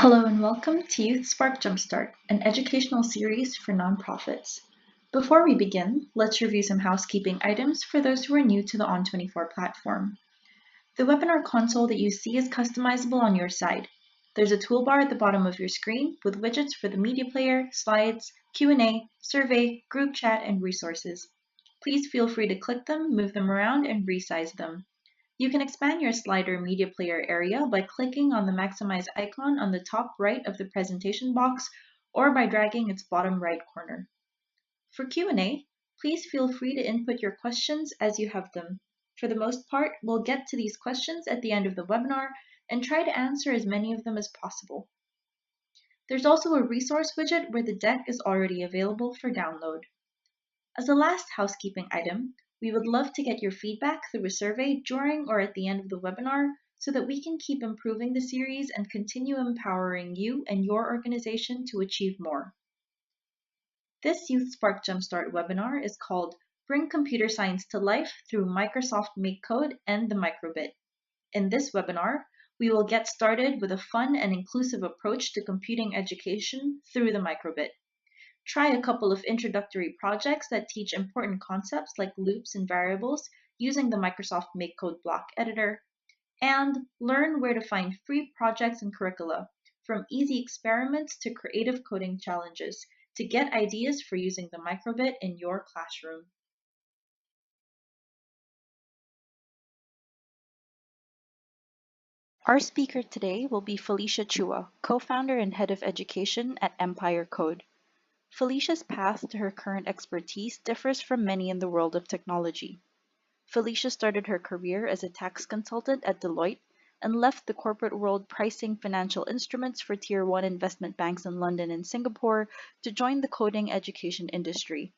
Hello and welcome to YouthSpark JumpStart, an educational series for nonprofits. Before we begin, let's review some housekeeping items for those who are new to the On24 platform. The webinar console that you see is customizable on your side. There's a toolbar at the bottom of your screen with widgets for the media player, slides, Q&A, survey, group chat, and resources. Please feel free to click them, move them around, and resize them. You can expand your slider media player area by clicking on the maximize icon on the top right of the presentation box or by dragging its bottom right corner. For Q&A, please feel free to input your questions as you have them. For the most part, we'll get to these questions at the end of the webinar and try to answer as many of them as possible. There's also a resource widget where the deck is already available for download. As a last housekeeping item, we would love to get your feedback through a survey during or at the end of the webinar so that we can keep improving the series and continue empowering you and your organization to achieve more. This YouthSpark JumpStart webinar is called Bring Computer Science to Life through Microsoft MakeCode and the Microbit. In this webinar, we will get started with a fun and inclusive approach to computing education through the Microbit. Try a couple of introductory projects that teach important concepts like loops and variables using the Microsoft MakeCode block editor, and learn where to find free projects and curricula, from easy experiments to creative coding challenges, to get ideas for using the Microbit in your classroom. Our speaker today will be Felicia Chua, co-founder and head of education at Empire Code. Felicia's path to her current expertise differs from many in the world of technology. Felicia started her career as a tax consultant at Deloitte and left the corporate world pricing financial instruments for Tier 1 investment banks in London and Singapore to join the coding education industry.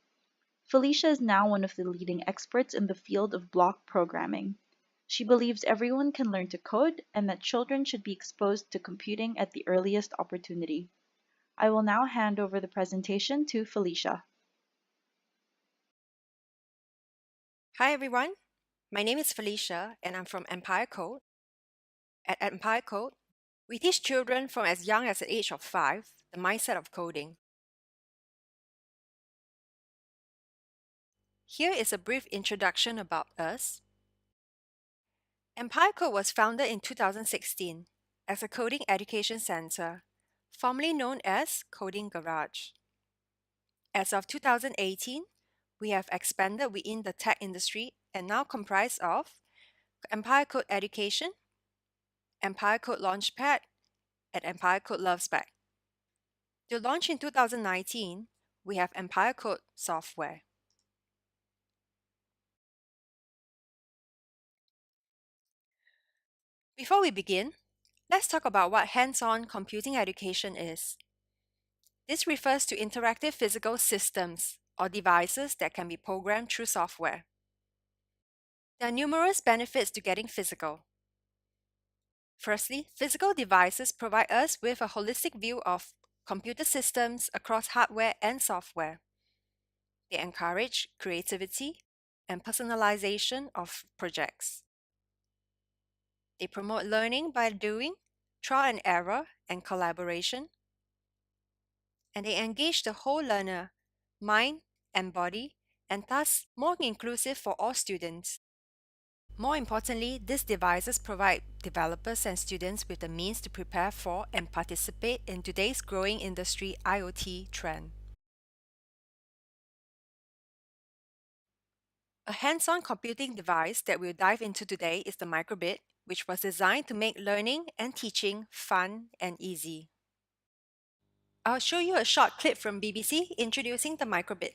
Felicia is now one of the leading experts in the field of block programming. She believes everyone can learn to code and that children should be exposed to computing at the earliest opportunity. I will now hand over the presentation to Felicia. Hi everyone, my name is Felicia and I'm from Empire Code. At Empire Code, we teach children from as young as the age of 5 the mindset of coding. Here is a brief introduction about us. Empire Code was founded in 2016 as a coding education center, formerly known as Coding Garage. As of 2018, we have expanded within the tech industry and now comprise of Empire Code Education, Empire Code Launchpad, and Empire Code YouthSpark. To launch in 2019, we have Empire Code Software. Before we begin, let's talk about what hands-on computing education is. This refers to interactive physical systems or devices that can be programmed through software. There are numerous benefits to getting physical. Firstly, physical devices provide us with a holistic view of computer systems across hardware and software. They encourage creativity and personalization of projects. They promote learning by doing, trial and error, and collaboration. And they engage the whole learner, mind and body, and thus more inclusive for all students. More importantly, these devices provide developers and students with the means to prepare for and participate in today's growing industry IoT trend. A hands-on computing device that we'll dive into today is the Microbit, which was designed to make learning and teaching fun and easy. I'll show you a short clip from BBC introducing the Microbit.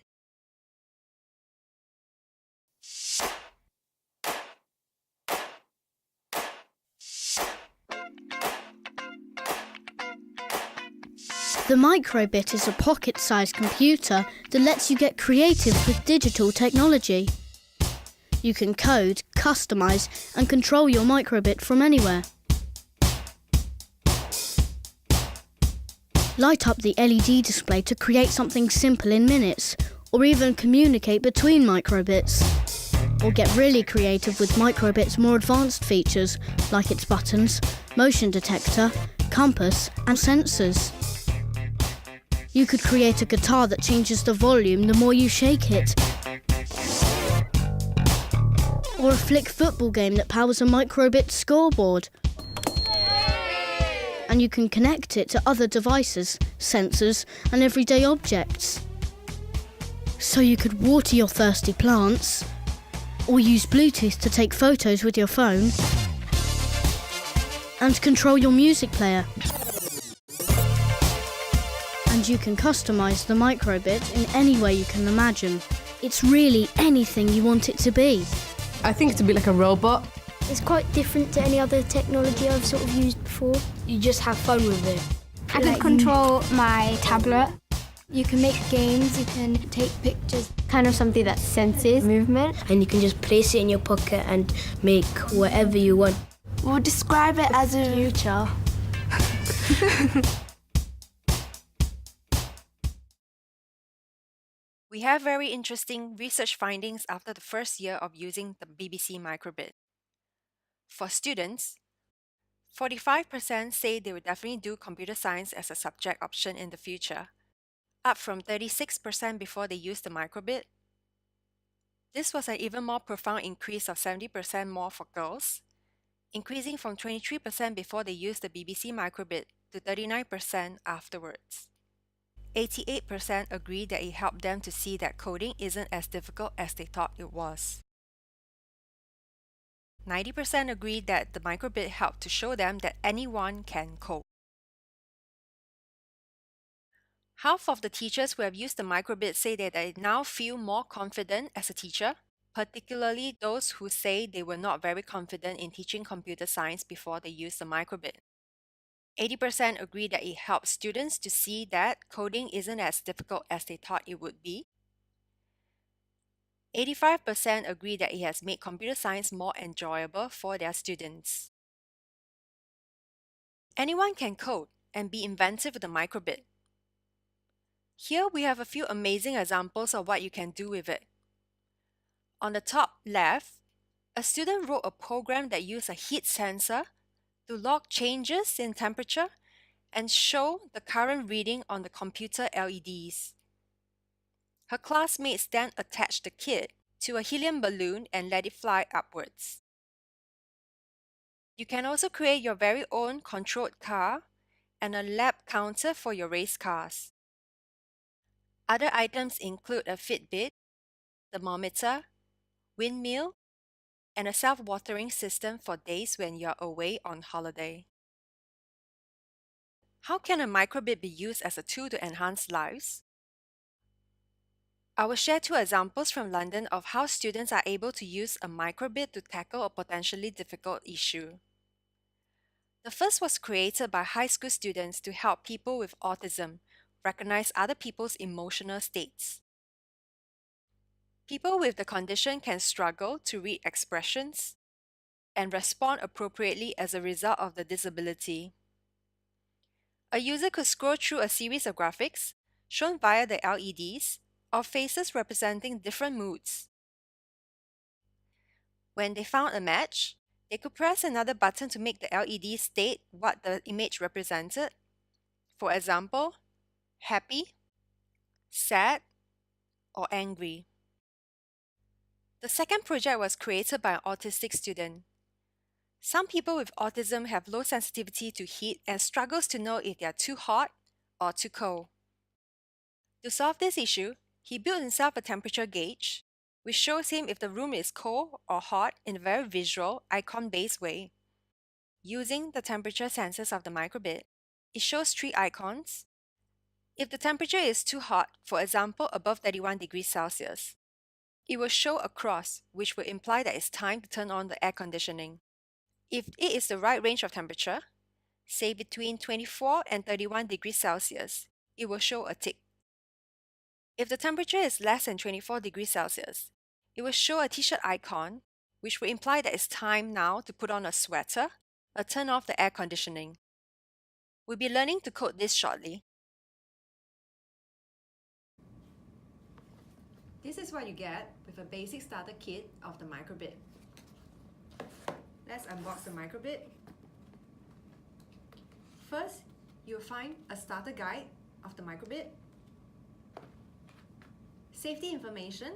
The Microbit is a pocket-sized computer that lets you get creative with digital technology. You can code, customize, and control your Microbit from anywhere. Light up the LED display to create something simple in minutes, or even communicate between Microbits. Or get really creative with Microbit's more advanced features, like its buttons, motion detector, compass, and sensors. You could create a guitar that changes the volume the more you shake it. Or a flick football game that powers a microbit scoreboard. And you can connect it to other devices, sensors, and everyday objects. So you could water your thirsty plants, or use Bluetooth to take photos with your phone, and control your music player. And you can customize the microbit in any way you can imagine. It's really anything you want it to be. I think to be like a robot. It's quite different to any other technology I've sort of used before. You just have fun with it. I can control my tablet. You can make games, you can take pictures. Kind of something that senses movement. And you can just place it in your pocket and make whatever you want. We'll describe it as a future. We have very interesting research findings after the first year of using the BBC microbit. For students, 45% say they would definitely do computer science as a subject option in the future, up from 36% before they used the microbit. This was an even more profound increase of 70% more for girls, increasing from 23% before they used the BBC microbit to 39% afterwards. 88% agree that it helped them to see that coding isn't as difficult as they thought it was. 90% agree that the microbit helped to show them that anyone can code. Half of the teachers who have used the microbit say that they now feel more confident as a teacher, particularly those who say they were not very confident in teaching computer science before they used the microbit. 80% agree that it helps students to see that coding isn't as difficult as they thought it would be. 85% agree that it has made computer science more enjoyable for their students. Anyone can code and be inventive with the microbit. Here we have a few amazing examples of what you can do with it. On the top left, a student wrote a program that used a heat sensor to log changes in temperature and show the current reading on the computer LEDs. Her classmates then attached the kit to a helium balloon and let it fly upwards. You can also create your very own controlled car and a lap counter for your race cars. Other items include a Fitbit, thermometer, windmill, and a self-watering system for days when you're away on holiday. How can a microbit be used as a tool to enhance lives? I will share two examples from London of how students are able to use a microbit to tackle a potentially difficult issue. The first was created by high school students to help people with autism recognize other people's emotional states. People with the condition can struggle to read expressions and respond appropriately as a result of the disability. A user could scroll through a series of graphics shown via the LEDs of faces representing different moods. When they found a match, they could press another button to make the LED state what the image represented. For example, happy, sad, or angry. The second project was created by an autistic student. Some people with autism have low sensitivity to heat and struggles to know if they are too hot or too cold. To solve this issue, he built himself a temperature gauge, which shows him if the room is cold or hot in a very visual, icon-based way. Using the temperature sensors of the microbit, it shows 3 icons. If the temperature is too hot, for example above 31 degrees Celsius, it will show a cross, which will imply that it's time to turn on the air conditioning. If it is the right range of temperature, say between 24 and 31 degrees Celsius, it will show a tick. If the temperature is less than 24 degrees Celsius, it will show a t-shirt icon, which will imply that it's time now to put on a sweater or turn off the air conditioning. We'll be learning to code this shortly. This is what you get with a basic starter kit of the microbit. Let's unbox the microbit. First, you'll find a starter guide of the microbit, safety information,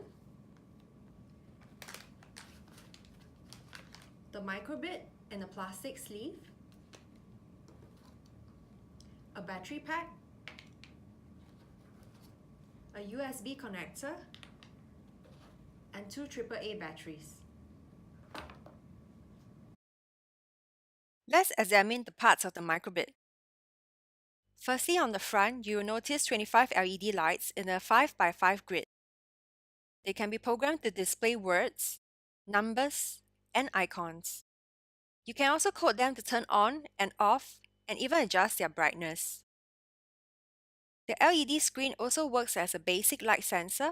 the microbit in a plastic sleeve, a battery pack, a USB connector, and 2 AAA batteries. Let's examine the parts of the microbit. Firstly, on the front, you will notice 25 LED lights in a 5x5 grid. They can be programmed to display words, numbers, and icons. You can also code them to turn on and off and even adjust their brightness. The LED screen also works as a basic light sensor,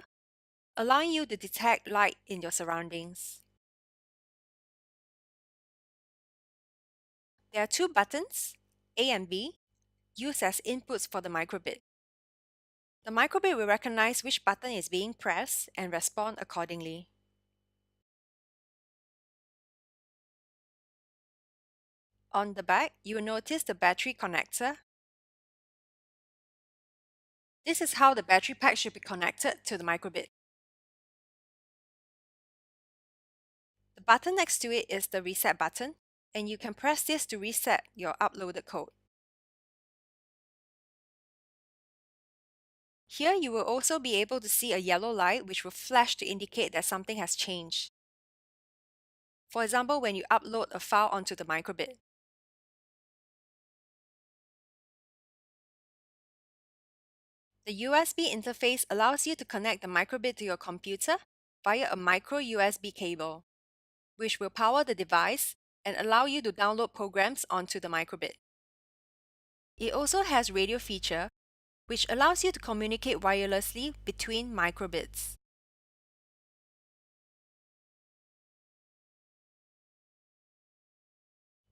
allowing you to detect light in your surroundings. There are 2 buttons, A and B, used as inputs for the microbit. The microbit will recognize which button is being pressed and respond accordingly. On the back, you will notice the battery connector. This is how the battery pack should be connected to the microbit. The button next to it is the reset button, and you can press this to reset your uploaded code. Here you will also be able to see a yellow light which will flash to indicate that something has changed. For example, when you upload a file onto the microbit. The USB interface allows you to connect the microbit to your computer via a micro USB cable, which will power the device and allow you to download programs onto the microbit. It also has radio feature, which allows you to communicate wirelessly between microbits.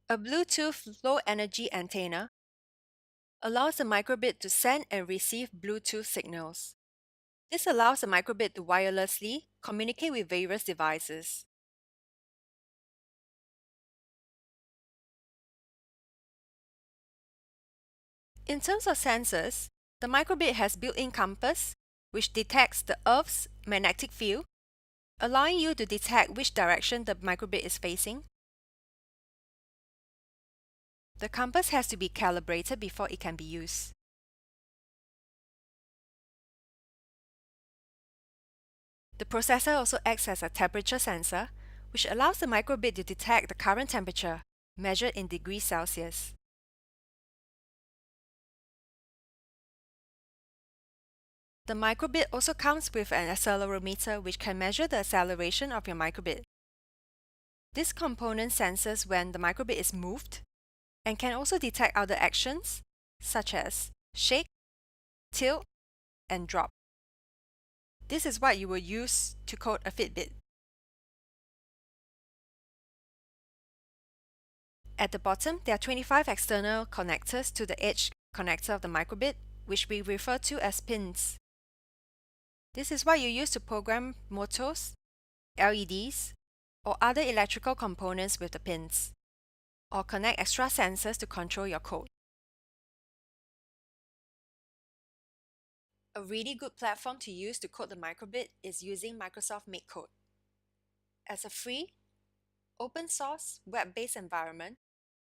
A Bluetooth low-energy antenna allows the microbit to send and receive Bluetooth signals. This allows the microbit to wirelessly communicate with various devices. In terms of sensors, the microbit has built-in compass, which detects the Earth's magnetic field, allowing you to detect which direction the microbit is facing. The compass has to be calibrated before it can be used. The processor also acts as a temperature sensor, which allows the microbit to detect the current temperature, measured in degrees Celsius. The microbit also comes with an accelerometer which can measure the acceleration of your microbit. This component senses when the microbit is moved and can also detect other actions such as shake, tilt, and drop. This is what you will use to code a Fitbit. At the bottom, there are 25 external connectors to the edge connector of the microbit, which we refer to as pins. This is what you use to program motors, LEDs, or other electrical components with the pins, or connect extra sensors to control your code. A really good platform to use to code the microbit is using Microsoft MakeCode. As a free, open source, web-based environment,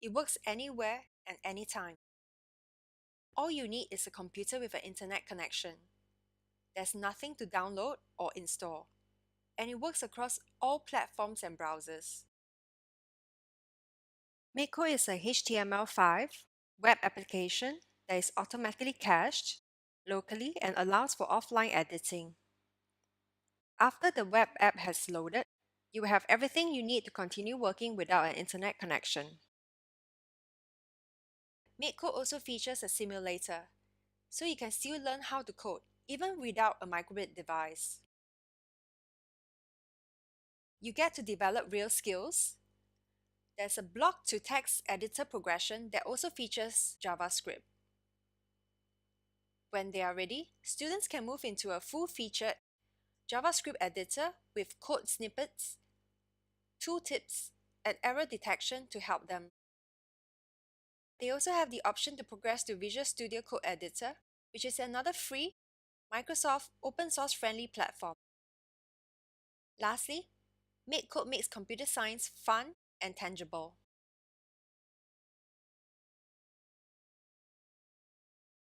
it works anywhere and anytime. All you need is a computer with an internet connection. There's nothing to download or install, and it works across all platforms and browsers. MakeCode is a HTML5 web application that is automatically cached locally and allows for offline editing. After the web app has loaded, you will have everything you need to continue working without an internet connection. MakeCode also features a simulator, so you can still learn how to code even without a microbit device. You get to develop real skills. There's a block-to-text editor progression that also features JavaScript. When they are ready, students can move into a full-featured JavaScript editor with code snippets, tooltips, and error detection to help them. They also have the option to progress to Visual Studio Code Editor, which is another free Microsoft open source friendly platform. Lastly, MakeCode makes computer science fun and tangible.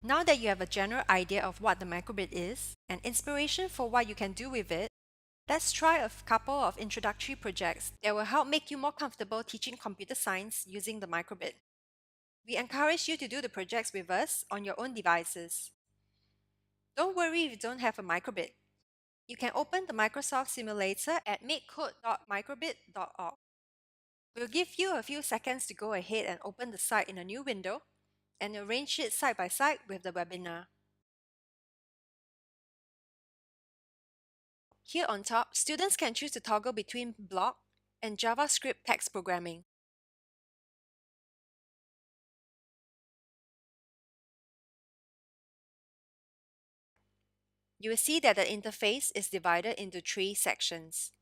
Now that you have a general idea of what the microbit is and inspiration for what you can do with it, let's try a couple of introductory projects that will help make you more comfortable teaching computer science using the microbit. We encourage you to do the projects with us on your own devices. Don't worry if you don't have a microbit. You can open the Microsoft Simulator at makecode.microbit.org. We'll give you a few seconds to go ahead and open the site in a new window and arrange it side by side with the webinar. Here on top, students can choose to toggle between block and JavaScript text programming. You will see that the interface is divided into 3 sections.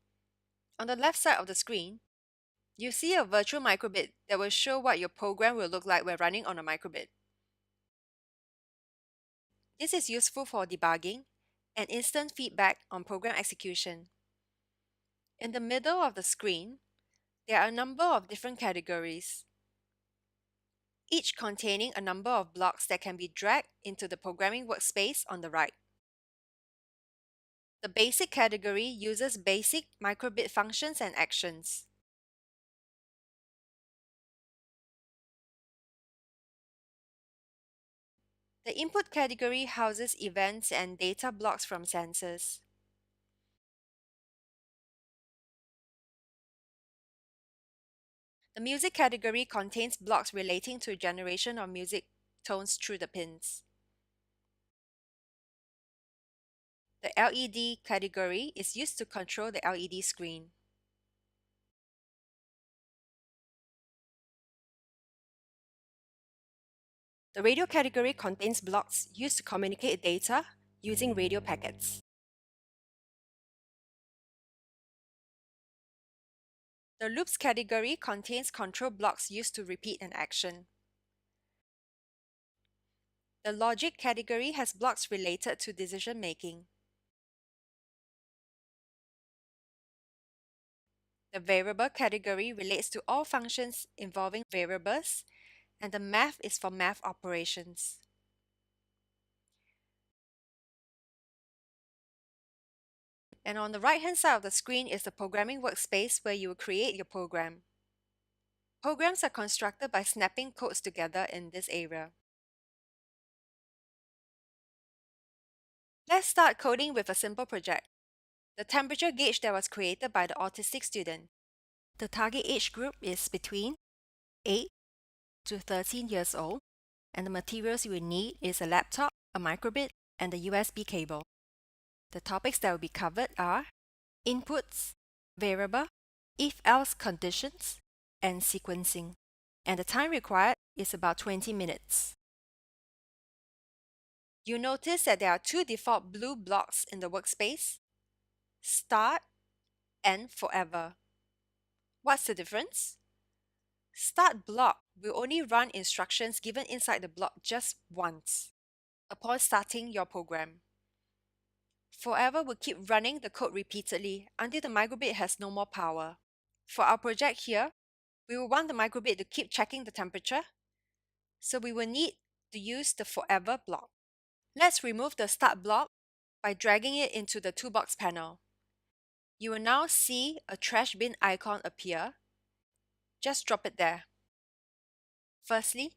On the left side of the screen, you see a virtual microbit that will show what your program will look like when running on a microbit. This is useful for debugging and instant feedback on program execution. In the middle of the screen, there are a number of different categories, each containing a number of blocks that can be dragged into the programming workspace on the right. The basic category uses basic microbit functions and actions. The input category houses events and data blocks from sensors. The music category contains blocks relating to generation of music tones through the pins. The LED category is used to control the LED screen. The radio category contains blocks used to communicate data using radio packets. The loops category contains control blocks used to repeat an action. The logic category has blocks related to decision making. The variable category relates to all functions involving variables, and the math is for math operations. And on the right-hand side of the screen is the programming workspace where you will create your program. Programs are constructed by snapping codes together in this area. Let's start coding with a simple project. The temperature gauge that was created by the autistic student. The target age group is between 8 to 13 years old, and the materials you will need is a laptop, a microbit, and a USB cable. The topics that will be covered are inputs, variable, if-else conditions, and sequencing. And the time required is about 20 minutes. You notice that there are 2 default blue blocks in the workspace, Start and Forever. What's the difference? Start block will only run instructions given inside the block just once, upon starting your program. Forever will keep running the code repeatedly until the microbit has no more power. For our project here, we will want the microbit to keep checking the temperature, so we will need to use the Forever block. Let's remove the Start block by dragging it into the toolbox panel. You will now see a trash bin icon appear. Just drop it there. Firstly,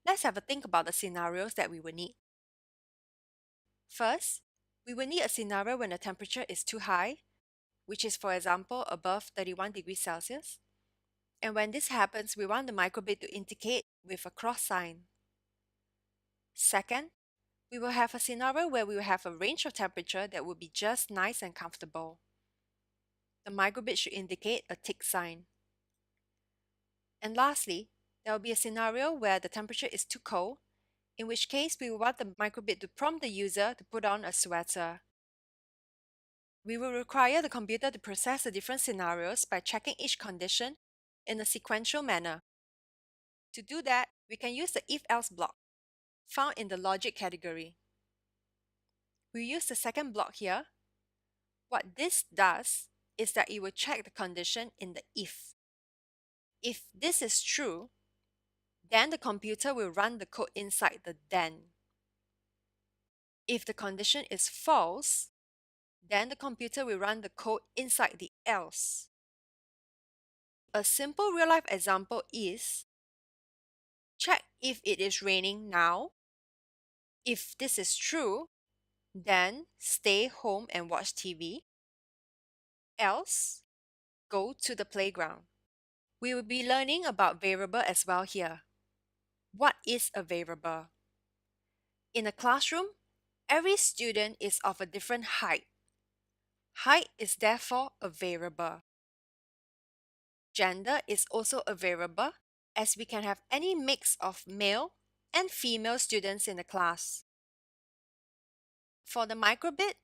let's have a think about the scenarios that we will need. First, we will need a scenario when the temperature is too high, which is, for example, above 31 degrees Celsius. And when this happens, we want the microbit to indicate with a cross sign. Second, we will have a scenario where we will have a range of temperature that will be just nice and comfortable. The microbit should indicate a tick sign. And lastly, there will be a scenario where the temperature is too cold, in which case we will want the microbit to prompt the user to put on a sweater. We will require the computer to process the different scenarios by checking each condition in a sequential manner. To do that, we can use the if-else block, found in the logic category. We use the second block here. What this does is that it will check the condition in the if. If this is true, then the computer will run the code inside the then. If the condition is false, then the computer will run the code inside the else. A simple real-life example is, check if it is raining now. If this is true, then stay home and watch TV. Else, go to the playground. We will be learning about variable as well here. What is a variable? In a classroom, every student is of a different height. Height is therefore a variable. Gender is also a variable, as we can have any mix of male and female students in the class. For the microbit,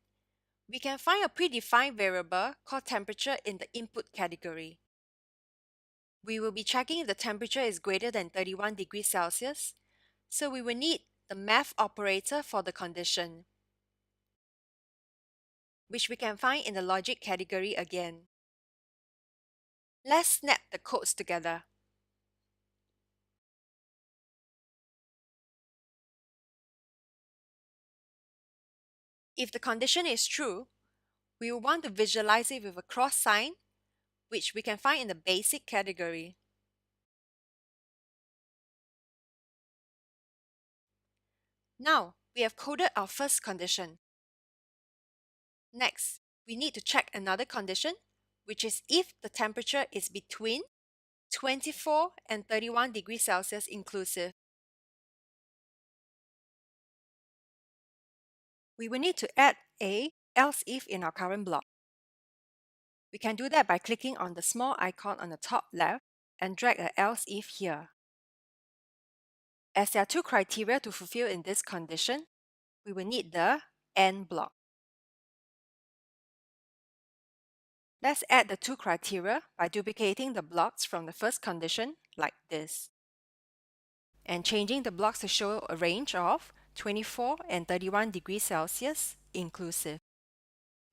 we can find a predefined variable called temperature in the input category. We will be checking if the temperature is greater than 31 degrees Celsius, so we will need the math operator for the condition, which we can find in the logic category again. Let's snap the codes together. If the condition is true, we will want to visualize it with a cross sign, which we can find in the basic category. Now, we have coded our first condition. Next, we need to check another condition, which is if the temperature is between 24 and 31 degrees Celsius inclusive. We will need to add a else if in our current block. We can do that by clicking on the small icon on the top left and drag a else if here. As there are two criteria to fulfill in this condition, we will need the AND block. Let's add the two criteria by duplicating the blocks from the first condition like this, and changing the blocks to show a range of 24 and 31 degrees Celsius inclusive.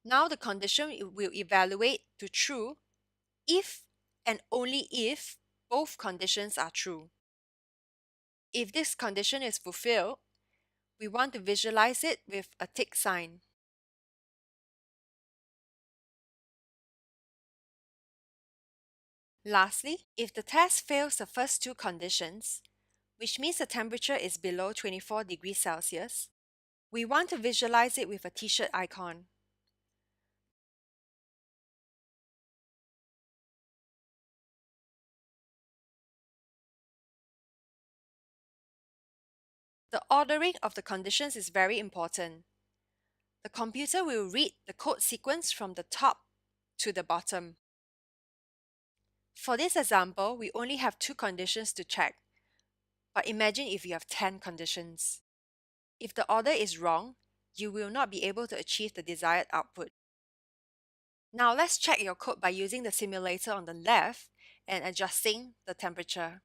Now the condition will evaluate to true if and only if both conditions are true. If this condition is fulfilled, we want to visualize it with a tick sign. Lastly, if the test fails the first two conditions, which means the temperature is below 24 degrees Celsius, we want to visualize it with a t-shirt icon. The ordering of the conditions is very important. The computer will read the code sequence from the top to the bottom. For this example, we only have 2 conditions to check, but imagine if you have 10 conditions. If the order is wrong, you will not be able to achieve the desired output. Now let's check your code by using the simulator on the left and adjusting the temperature.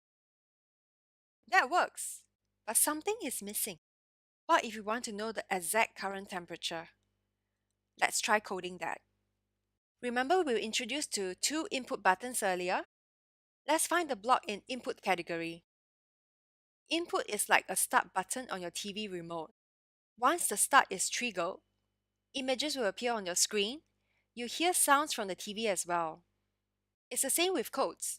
That works, but something is missing. What if you want to know the exact current temperature? Let's try coding that. Remember we were introduced to 2 input buttons earlier? Let's find the block in input category. Input is like a start button on your TV remote. Once the start is triggered, images will appear on your screen. You hear sounds from the TV as well. It's the same with codes.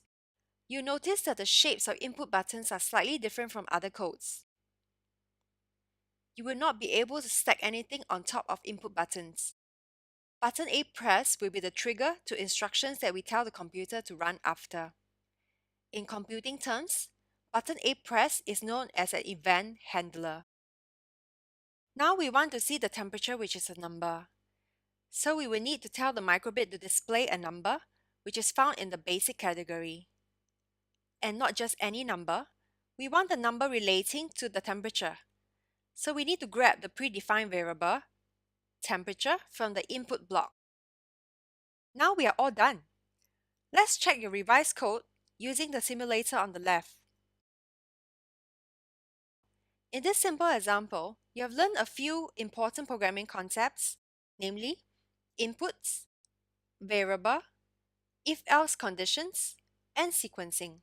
You notice that the shapes of input buttons are slightly different from other codes. You will not be able to stack anything on top of input buttons. Button A press will be the trigger to instructions that we tell the computer to run after. In computing terms, button A press is known as an event handler. Now we want to see the temperature, which is a number. So we will need to tell the microbit to display a number, which is found in the basic category. And not just any number, we want the number relating to the temperature. So we need to grab the predefined variable, temperature, from the input block. Now we are all done. Let's check your revised code using the simulator on the left. In this simple example, you have learned a few important programming concepts, namely inputs, variable, if-else conditions, and sequencing.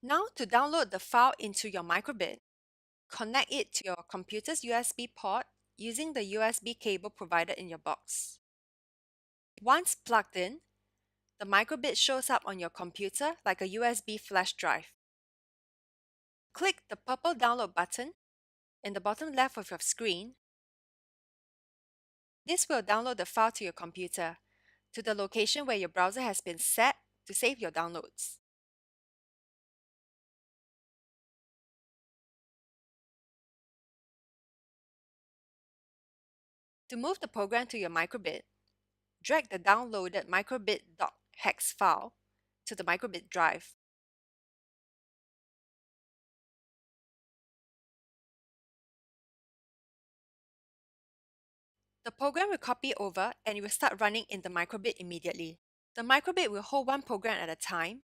Now to download the file into your microbit, connect it to your computer's USB port using the USB cable provided in your box. Once plugged in, the microbit shows up on your computer like a USB flash drive. Click the purple download button in the bottom left of your screen. This will download the file to your computer to the location where your browser has been set to save your downloads. To move the program to your microbit, drag the downloaded microbit.hex file to the microbit drive. The program will copy over and it will start running in the microbit immediately. The microbit will hold one program at a time.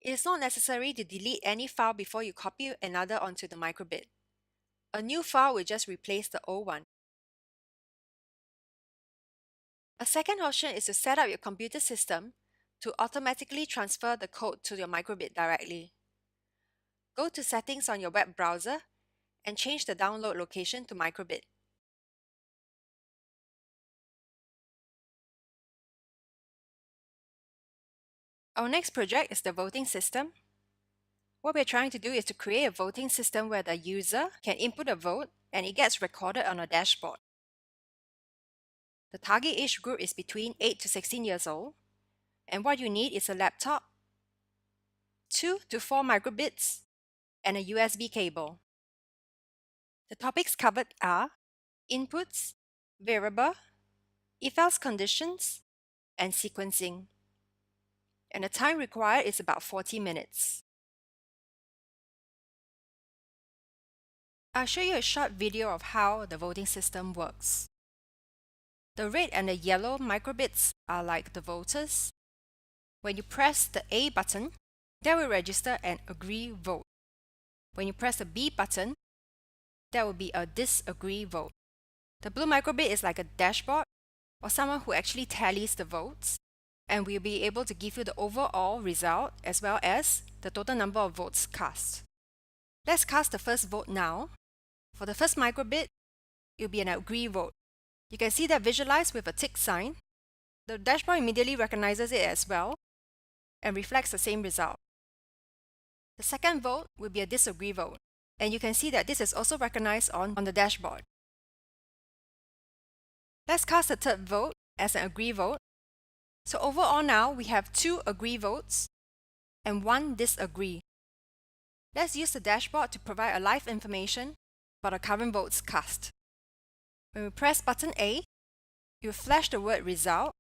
It is not necessary to delete any file before you copy another onto the microbit. A new file will just replace the old one. A second option is to set up your computer system to automatically transfer the code to your microbit directly. Go to Settings on your web browser and change the download location to microbit. Our next project is the voting system. What we're trying to do is to create a voting system where the user can input a vote and it gets recorded on a dashboard. The target age group is between 8 to 16 years old, and what you need is a laptop, 2 to 4 microbits, and a USB cable. The topics covered are inputs, variable, if-else conditions, and sequencing. And the time required is about 40 minutes. I'll show you a short video of how the voting system works. The red and the yellow microbits are like the voters. When you press the A button, that will register an agree vote. When you press the B button, that will be a disagree vote. The blue microbit is like a dashboard or someone who actually tallies the votes, and will be able to give you the overall result as well as the total number of votes cast. Let's cast the first vote now. For the first microbit, it will be an agree vote. You can see that visualized with a tick sign. The dashboard immediately recognizes it as well and reflects the same result. The second vote will be a disagree vote, and you can see that this is also recognized on the dashboard. Let's cast the third vote as an agree vote. So overall now we have 2 agree votes and 1 disagree. Let's use the dashboard to provide a live information about the current votes cast. When we press button A, it will flash the word result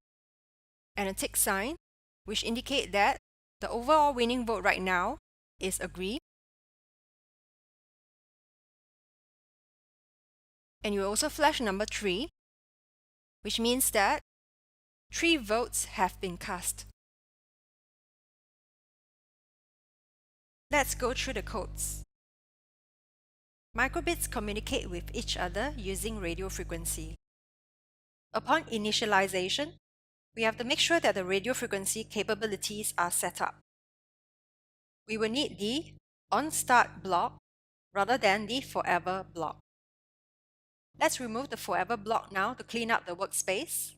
and a tick sign, which indicate that the overall winning vote right now is agree. And you will also flash number 3, which means that 3 votes have been cast. Let's go through the codes. Microbits communicate with each other using radio frequency. Upon initialization, we have to make sure that the radio frequency capabilities are set up. We will need the onStart block rather than the forever block. Let's remove the forever block now to clean up the workspace.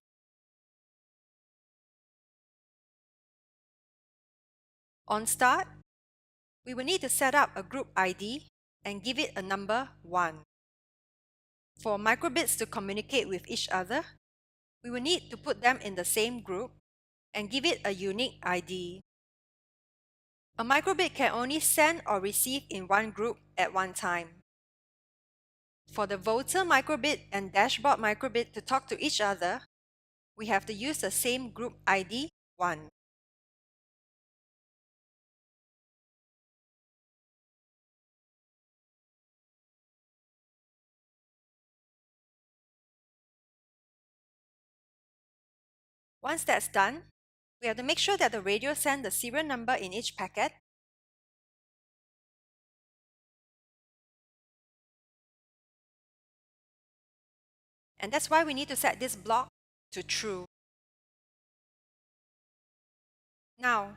On start, we will need to set up a group ID and give it a number 1. For microbits to communicate with each other, we will need to put them in the same group and give it a unique ID. A microbit can only send or receive in one group at one time. For the voter microbit and dashboard microbit to talk to each other, we have to use the same group ID 1. Once that's done, we have to make sure that the radio sends the serial number in each packet And that's why we need to set this block to true. Now,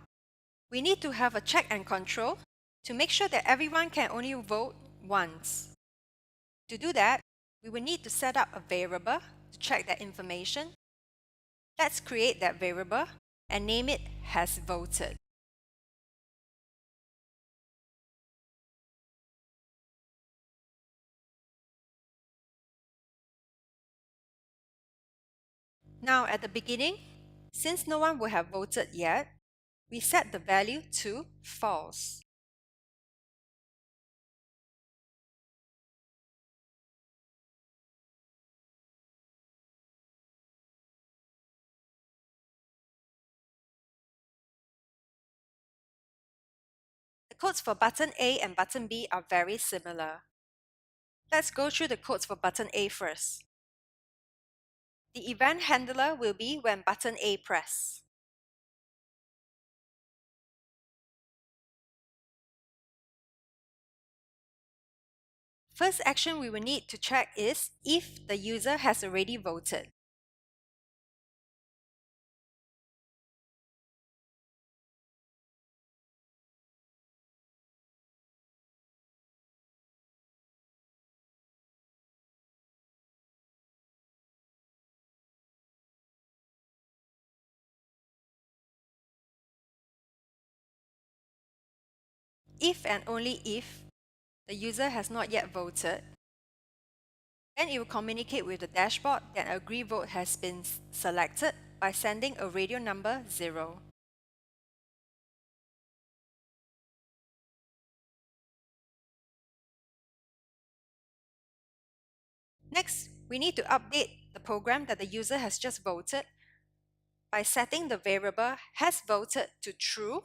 we need to have a check and control to make sure that everyone can only vote once. To do that, we will need to set up a variable to check that information. Let's create that variable and name it has voted. Now at the beginning, since no one will have voted yet, we set the value to false. The codes for button A and button B are very similar. Let's go through the codes for button A first. The event handler will be when button A press. First action we will need to check is if the user has already voted. If and only if the user has not yet voted, then it will communicate with the dashboard that a agree vote has been selected by sending a radio number 0. Next, we need to update the program that the user has just voted by setting the variable has voted to true .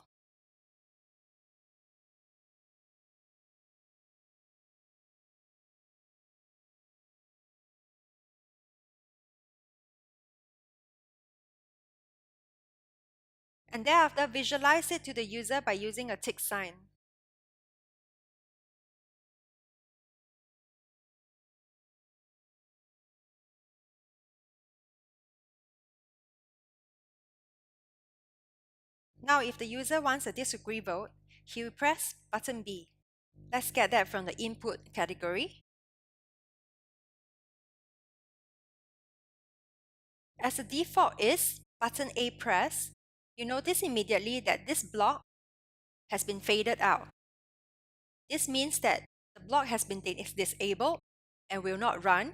And thereafter visualize it to the user by using a tick sign. Now if the user wants a disagree vote, he will press button B. Let's get that from the input category. As the default is button A press, you notice immediately that this block has been faded out. This means that the block has been disabled and will not run.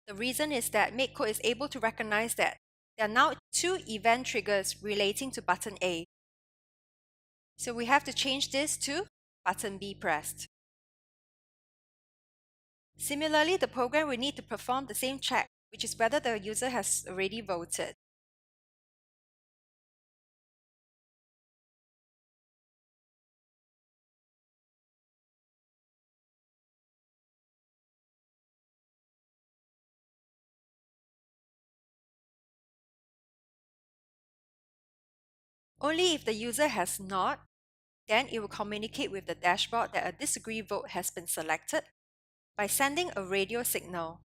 The reason is that MakeCode is able to recognize that there are now 2 event triggers relating to button A. So we have to change this to button B pressed. Similarly, the program will need to perform the same check, which is whether the user has already voted. Only if the user has not, then it will communicate with the dashboard that a disagree vote has been selected by sending a radio signal.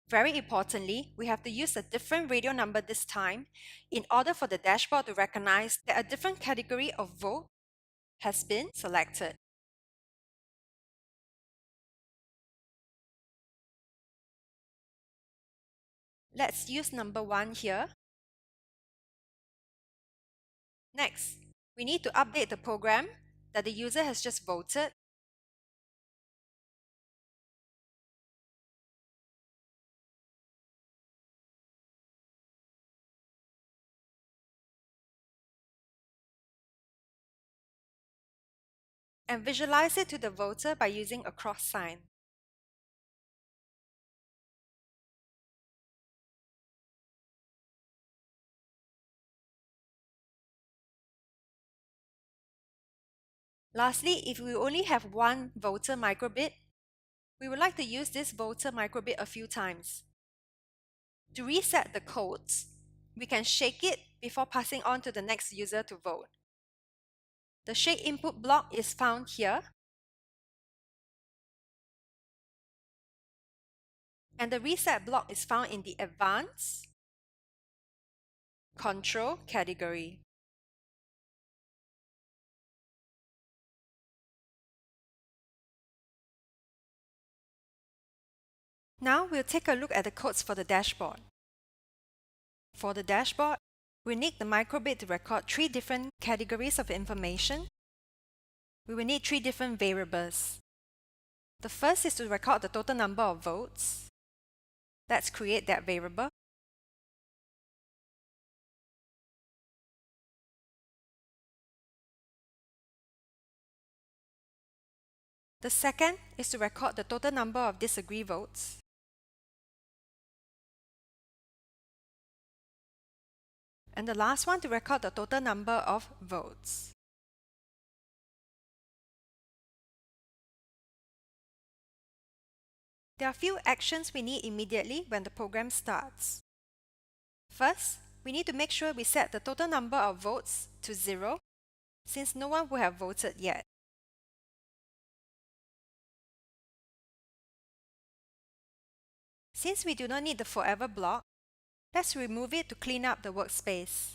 Very importantly, we have to use a different radio number this time in order for the dashboard to recognize that a different category of vote has been selected. Let's use number 1 here. Next, we need to update the program that the user has just voted . And visualize it to the voter by using a cross sign. Lastly, if we only have one voter microbit, we would like to use this voter microbit a few times. To reset the codes, we can shake it before passing on to the next user to vote. The shake input block is found here. And the reset block is found in the Advanced Control category. Now we'll take a look at the codes for the dashboard. For the dashboard, we need the microbit to record 3 different categories of information. We will need 3 different variables. The first is to record the total number of votes. Let's create that variable. The second is to record the total number of disagree votes. And the last one to record the total number of votes. There are a few actions we need immediately when the program starts. First, we need to make sure we set the total number of votes to 0, since no one will have voted yet. Since we do not need the forever block, let's remove it to clean up the workspace.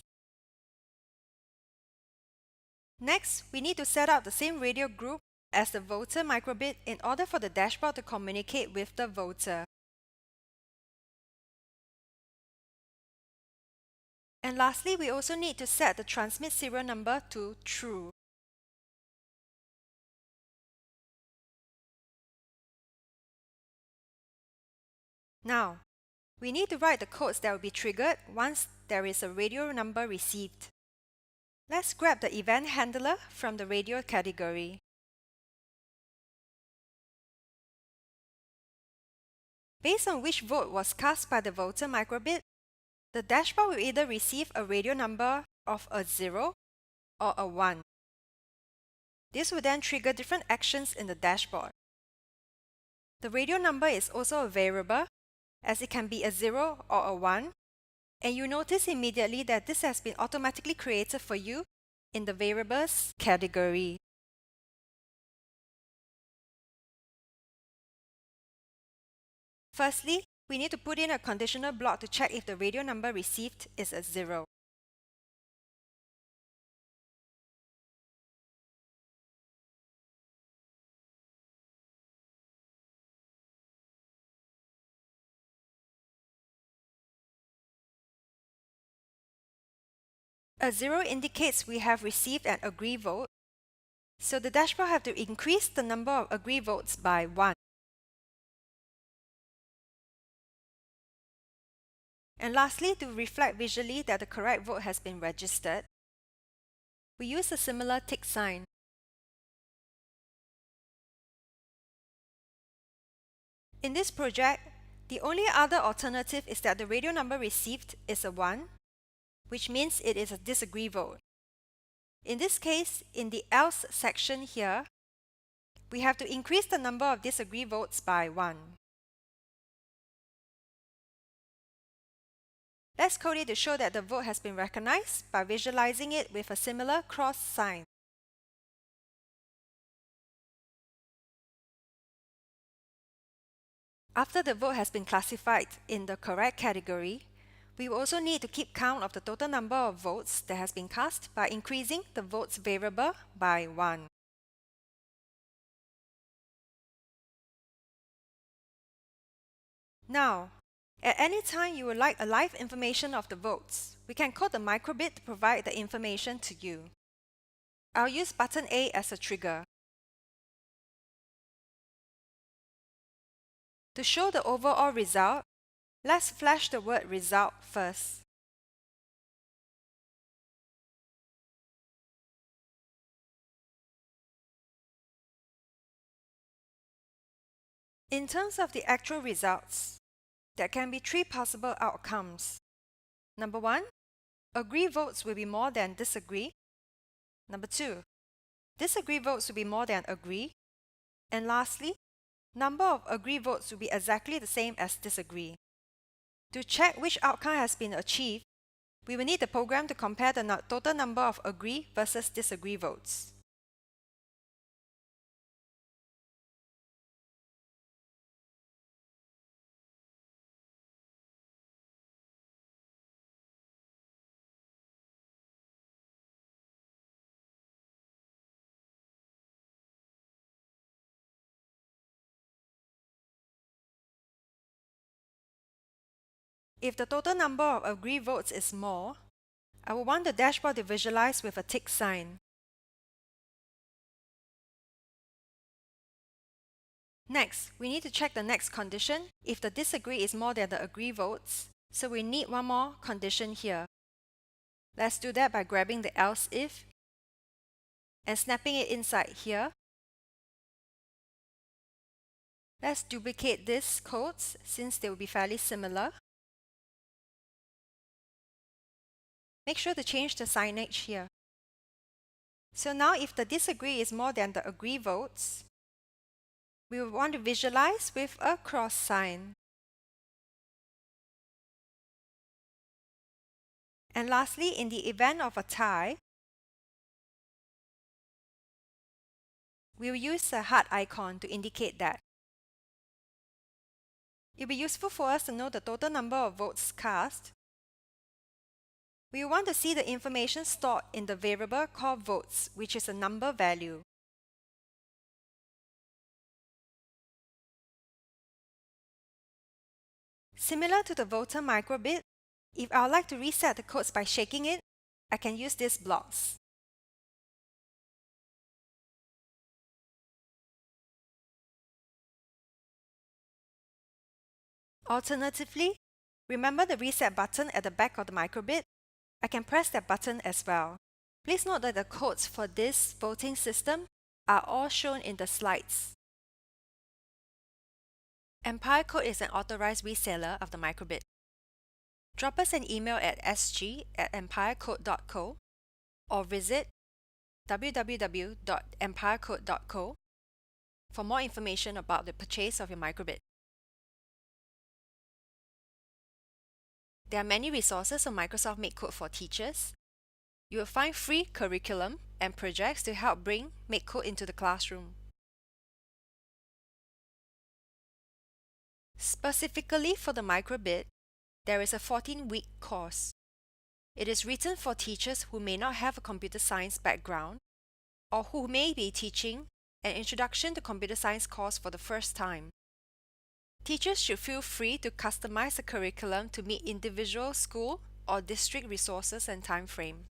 Next, we need to set up the same radio group as the voter microbit in order for the dashboard to communicate with the voter. And lastly, we also need to set the transmit serial number to true. Now, we need to write the codes that will be triggered once there is a radio number received. Let's grab the event handler from the radio category. Based on which vote was cast by the voter microbit, the dashboard will either receive a radio number of a 0 or a 1. This will then trigger different actions in the dashboard. The radio number is also a variable, as it can be a 0 or a 1, and you notice immediately that this has been automatically created for you in the variables category. Firstly, we need to put in a conditional block to check if the radio number received is a 0. A 0 indicates we have received an agree vote, so the dashboard have to increase the number of agree votes by 1. And lastly, to reflect visually that the correct vote has been registered, we use a similar tick sign. In this project, the only other alternative is that the radio number received is a 1, which means it is a disagree vote. In this case, in the else section here, we have to increase the number of disagree votes by 1. Let's code it to show that the vote has been recognized by visualizing it with a similar cross sign. After the vote has been classified in the correct category, we will also need to keep count of the total number of votes that has been cast by increasing the votes variable by 1. Now, at any time you would like a live information of the votes, we can code the microbit to provide the information to you. I'll use button A as a trigger. To show the overall result, let's flash the word result first. In terms of the actual results, there can be 3 possible outcomes. Number 1, agree votes will be more than disagree. Number 2, disagree votes will be more than agree. And lastly, number of agree votes will be exactly the same as disagree. To check which outcome has been achieved, we will need the program to compare the total number of agree versus disagree votes. If the total number of agree votes is more, I will want the dashboard to visualize with a tick sign. Next, we need to check the next condition if the disagree is more than the agree votes, so we need one more condition here. Let's do that by grabbing the else if and snapping it inside here. Let's duplicate these codes since they will be fairly similar. Make sure to change the signage here. So now if the disagree is more than the agree votes, we will want to visualize with a cross sign. And lastly, in the event of a tie, we will use a heart icon to indicate that. It will be useful for us to know the total number of votes cast. We want to see the information stored in the variable called votes, which is a number value. Similar to the voter microbit, if I would like to reset the codes by shaking it, I can use these blocks. Alternatively, remember the reset button at the back of the microbit? I can press that button as well. Please note that the codes for this voting system are all shown in the slides. MakeCode is an authorized reseller of the microbit. Drop us an email at sg@empirecode.co or visit www.empirecode.co for more information about the purchase of your microbit. There are many resources on Microsoft MakeCode for teachers. You will find free curriculum and projects to help bring MakeCode into the classroom. Specifically for the microbit, there is a 14-week course. It is written for teachers who may not have a computer science background or who may be teaching an Introduction to Computer Science course for the first time. Teachers should feel free to customize the curriculum to meet individual school or district resources and time frame.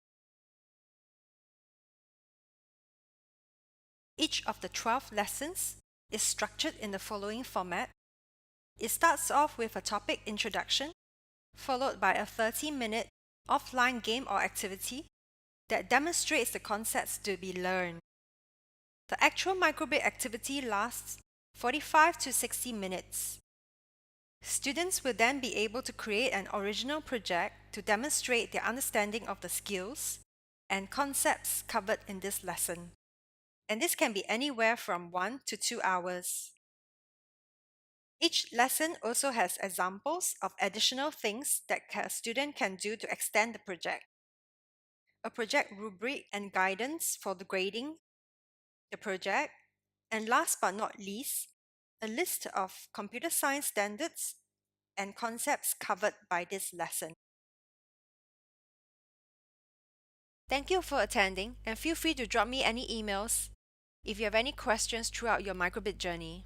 Each of the 12 lessons is structured in the following format. It starts off with a topic introduction, followed by a 30-minute offline game or activity that demonstrates the concepts to be learned. The actual microbit activity lasts 45 to 60 minutes. Students will then be able to create an original project to demonstrate their understanding of the skills and concepts covered in this lesson. And this can be anywhere from 1 to 2 hours. Each lesson also has examples of additional things that a student can do to extend the project. A project rubric and guidance for the grading, the project, and last but not least, a list of computer science standards and concepts covered by this lesson. Thank you for attending, and feel free to drop me any emails if you have any questions throughout your microbit journey.